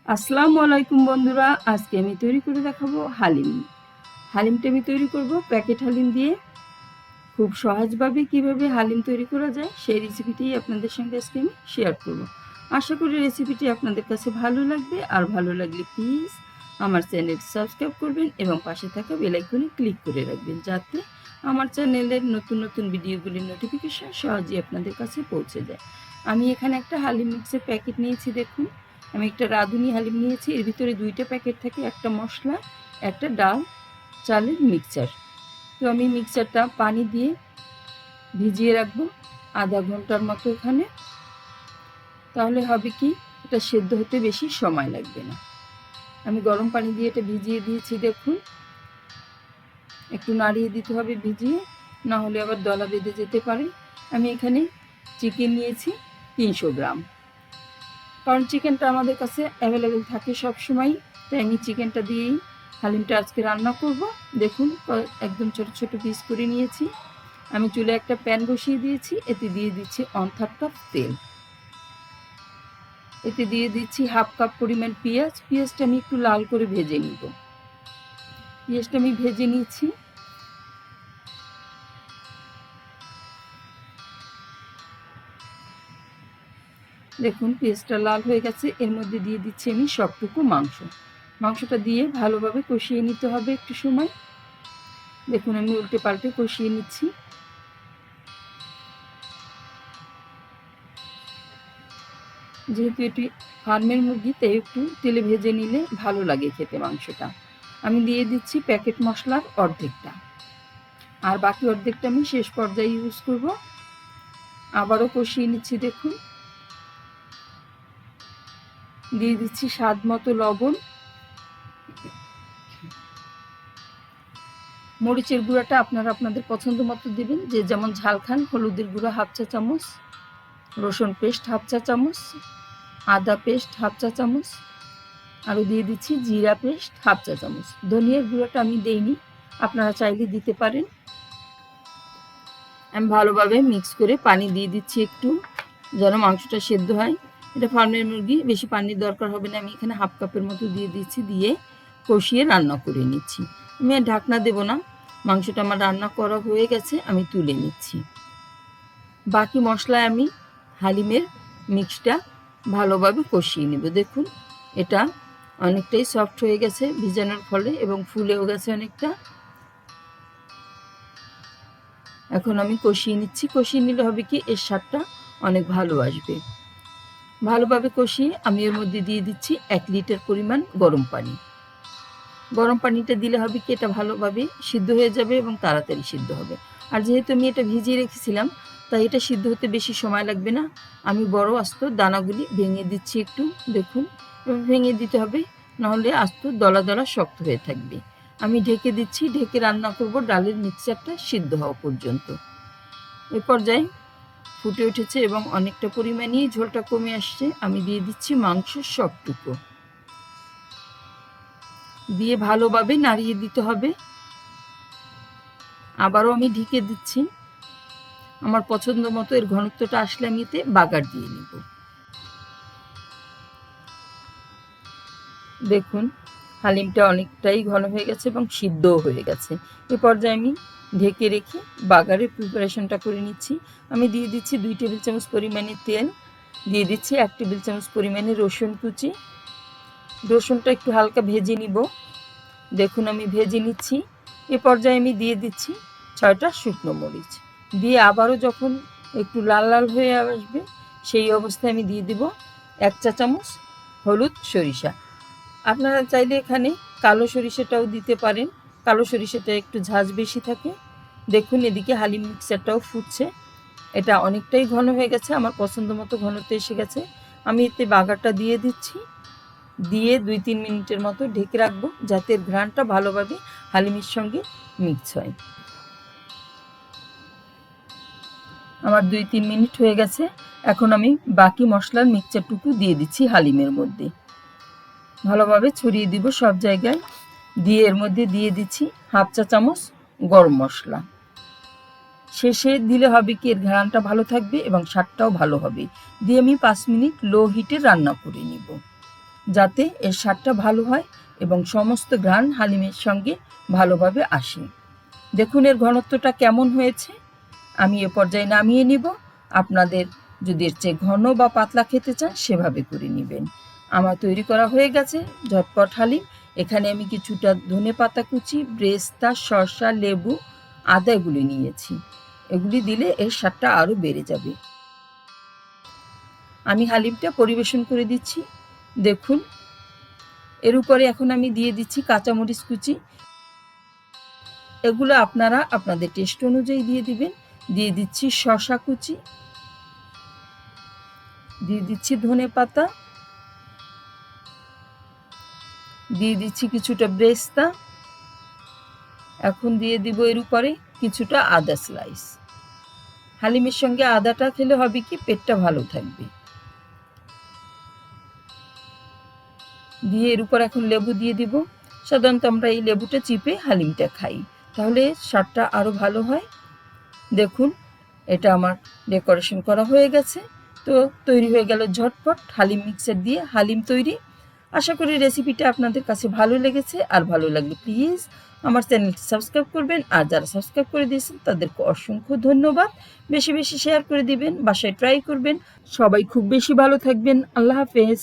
আসসালামু আলাইকুম বন্ধুরা, আজকে আমি তৈরি করে দেখাবো হালিম। হালিমটা আমি তৈরি করব প্যাকেট হালিম দিয়ে। খুব সহজভাবে কিভাবে হালিম তৈরি করা যায় সেই রেসিপিটি আপনাদের সঙ্গে আজকে আমি শেয়ার করব। আশা করি রেসিপিটি আপনাদের কাছে ভালো লাগবে, আর ভালো লাগলে প্লিজ আমার চ্যানেল সাবস্ক্রাইব করবেন এবং পাশে থাকা বেল আইকনে ক্লিক করে রাখবেন, যাতে আমার চ্যানেলের নতুন নতুন ভিডিওগুলির নোটিফিকেশন সহজেই আপনাদের কাছে পৌঁছে যায়। আমি এখানে একটা হালিম মিক্সের প্যাকেট নিয়েছি। দেখুন, আমি একটা রাঁধুনি হালিম নিয়েছি। এর ভিতরে দুইটা প্যাকেট থাকে, একটা মশলা, একটা ডাল চালের মিক্সচার। তো আমি মিক্সচারটা পানি দিয়ে ভিজিয়ে রাখবো আধা ঘন্টার মতো এখানে। তাহলে হবে কি, এটা সেদ্ধ হতে বেশি সময় লাগবে না। আমি গরম পানি দিয়ে এটা ভিজিয়ে দিয়েছি। দেখুন, একটু নাড়িয়ে দিতে হবে ভিজিয়ে, না হলে আবার দলা বেঁধে যেতে পারে। আমি এখানে চিকেন নিয়েছি 300 গ্রাম, কারণ চিকেনটা আমাদের কাছে অ্যাভেলেবেল থাকে সবসময়। তাই আমি চিকেনটা দিয়েই হালিমটা আজকে রান্না করব। দেখুন, একদম ছোট ছোট পিস করে নিয়েছি। আমি চুলে একটা প্যান বসিয়ে দিয়েছি, এতে দিয়ে দিচ্ছি 1/2 কাপ তেল। এতে দিয়ে দিচ্ছি 1/2 কাপ পরিমাণ পেঁয়াজ। পেঁয়াজটা আমি একটু লাল করে ভেজে নিব। পেঁয়াজটা আমি ভেজে নিচ্ছি। দেখুন, পেঁয়াজটা লাল হয়ে গেছে। এর মধ্যে দিয়ে দিচ্ছি আমি সবটুকু মাংসটা দিয়ে ভালোভাবে কষিয়ে নিতে হবে একটু সময়। দেখুন, আমি উল্টে পাল্টে কষিয়ে নিচ্ছি। যেহেতু এটি ফার্মের মুরগি, তাই একটু তেলে ভেজে নিলে ভালো লাগে খেতে মাংসটা। আমি দিয়ে দিচ্ছি প্যাকেট মশলার অর্ধেকটা, আর বাকি অর্ধেকটা আমি শেষ পর্যায়ে ইউজ করব। আবারও কষিয়ে নিচ্ছি। দেখুন, দিয়ে দিচ্ছি স্বাদ মতো লবণ। মরিচের গুঁড়াটা আপনারা আপনাদের পছন্দ মতো দেবেন, যে যেমন ঝাল খান। হলুদের গুঁড়া 1/2 চা চামচ, রসুন পেস্ট 1/2 চা চামচ, আদা পেস্ট 1/2 চা চামচ, আরও দিয়ে দিচ্ছি জিরা পেস্ট 1/2 চা চামচ। ধনিয়ার গুঁড়াটা আমি দেইনি, আপনারা চাইলে দিতে পারেন। আমি ভালোভাবে মিক্স করে পানি দিয়ে দিচ্ছি একটু, যেন মাংসটা সেদ্ধ হয়। এটা ফার্মের মুরগি, বেশি পানির দরকার হবে না। আমি এখানে 1/2 কাপের মতো দিয়ে দিচ্ছি, দিয়ে কষিয়ে রান্না করে নিচ্ছি। আমি আর ঢাকনা দেব না। মাংসটা আমার রান্না করা হয়ে গেছে, আমি তুলে নিচ্ছি। বাকি মশলায় আমি হালিমের মিক্সটা ভালোভাবে কষিয়ে নেব। দেখুন, এটা অনেকটাই সফট হয়ে গেছে ভিজানোর ফলে, এবং ফুলেও গেছে অনেকটা। এখন আমি কষিয়ে নিচ্ছি। কষিয়ে নিলে হবে কি, এর স্বাদটা অনেক ভালো আসবে। ভালোভাবে কষিয়ে আমি এর মধ্যে দিয়ে দিচ্ছি 1 লিটার পরিমাণ গরম পানি। গরম পানিটা দিলে হবে কি, এটা ভালোভাবে সিদ্ধ হয়ে যাবে এবং তাড়াতাড়ি সিদ্ধ হবে। আর যেহেতু আমি এটা ভিজিয়ে রেখেছিলাম, তাই এটা সিদ্ধ হতে বেশি সময় লাগবে না। আমি বড় আস্ত দানাগুলি ভেঙে দিচ্ছি একটু। দেখুন, ভেঙে দিতে হবে, নাহলে আস্ত দলা দলা শক্ত হয়ে থাকবে। আমি ঢেকে দিচ্ছি। ঢেকে রান্না করব ডালের মিক্সচারটা সিদ্ধ হওয়া পর্যন্ত। এ পর্যায়ে ফুটে উঠেছে এবং অনেকটা পরিমাণেই ঝোলটা কমে আসছে। আমি দিয়ে দিচ্ছি মাংসের সবটুকু, দিয়ে ভালোভাবে নাড়িয়ে দিতে হবে। আবারও আমি ঢেকে দিচ্ছি। আমার পছন্দ মতো এর ঘনত্বটা আসলে আমি এতে বাগার দিয়ে নিব। দেখুন, হালিমটা অনেকটাই ঘন হয়ে গেছে এবং সিদ্ধও হয়ে গেছে। এ পর্যায়ে আমি ঢেকে রেখে বাগারের প্রিপারেশনটা করে নিচ্ছি। আমি দিয়ে দিচ্ছি 2 টেবিল চামচ পরিমাণে তেল, দিয়ে দিচ্ছি 1 টেবিল চামচ পরিমাণে রসুন কুচি। রসুনটা একটু হালকা ভেজে নিব। দেখুন, আমি ভেজে নিচ্ছি। এ পর্যায়ে আমি দিয়ে দিচ্ছি 6টা শুকনো মরিচ। দিয়ে আবারও যখন একটু লাল লাল হয়ে আসবে, সেই অবস্থায় আমি দিয়ে দিব 1 চা চামচ হলুদ সরিষা। আপনারা চাইলে এখানে কালো সরিষাটাও দিতে পারেন, কালো সরিষাটা একটু ঝাঁঝ বেশি থাকে। দেখুন, এদিকে হালিম মিক্সচারটাও ফুটছে। এটা অনেকটাই ঘন হয়ে গেছে, আমার পছন্দ মতো ঘনত্ব এসে গেছে। আমি এতে বাগারটা দিয়ে দিচ্ছি, দিয়ে 2-3 মিনিটের মতো ঢেকে রাখবো, যাতে ঘ্রাণটা ভালোভাবে হালিমের সঙ্গে মিক্স হয়। আমার 2-3 মিনিট হয়ে গেছে। এখন আমি বাকি মশলার মিক্সচারটুকু দিয়ে দিচ্ছি হালিমের মধ্যে। ভালোভাবে ছড়িয়ে দিব সব জায়গায়। দিয়ে এর মধ্যে দিয়ে দিচ্ছি 1/2 চা চামচ গরম মশলা। শেষে দিলে হবে কি, এর ঘ্রাণটা ভালো থাকবে এবং স্বাদটাও ভালো হবে। দিয়ে আমি 5 মিনিট লো হিটে রান্না করে নিব। যাতে এর স্বাদটা ভালো হয় এবং সমস্ত ঘ্রাণ হালিমের সঙ্গে ভালোভাবে আসে। দেখুন এর ঘনত্বটা কেমন হয়েছে। আমি এ পর্যায়ে নামিয়ে নিব। আপনাদের যদি এর চেয়ে ঘন বা পাতলা খেতে চান সেভাবে করে নেবেন। আমার তৈরি করা হয়ে গেছে ঝটপট হালিম। এখানে আমি কিছুটা ধনেপাতা কুচি, ব্রেস্তা, শসা, লেবু, আদা এগুলি নিয়েছি। এগুলি দিলে এর স্বাদটা আরও বেড়ে যাবে। আমি হালিমটা পরিবেশন করে দিচ্ছি। দেখুন এর উপরে এখন আমি দিয়ে দিচ্ছি কাঁচামরিচ কুচি। এগুলো আপনারা আপনাদের টেস্ট অনুযায়ী দিয়ে দিবেন। দিয়ে দিচ্ছি শসা কুচি, দিয়ে দিচ্ছি ধনেপাতা, দিয়ে দিচ্ছি কিছুটা ব্রেস্তা। এখন দিয়ে দিব এর উপরে কিছুটা আদা স্লাইস। হালিমের সঙ্গে আদাটা খেলে হবে কি পেটটা ভালো থাকবে। দিয়ে এর উপর এখন লেবু দিয়ে দিব। সাধারণত আমরা এই লেবুটা চিপে হালিমটা খাই, তাহলে স্বাদটা আরও ভালো হয়। দেখুন এটা আমার ডেকোরেশন করা হয়ে গেছে। তো তৈরি হয়ে গেল ঝটপট হালিম মিক্সার দিয়ে হালিম তৈরি। আশা করি রেসিপিটা আপনাদের কাছে ভালো লেগেছে। আর ভালো লাগলে প্লিজ আমার চ্যানেলটি সাবস্ক্রাইব করবেন। আর যারা সাবস্ক্রাইব করে দিয়েছেন তাদেরকে অসংখ্য ধন্যবাদ। বেশি বেশি শেয়ার করে দিবেন, বাসায় ট্রাই করবেন। সবাই খুব বেশি ভালো থাকবেন। আল্লাহ হাফেজ।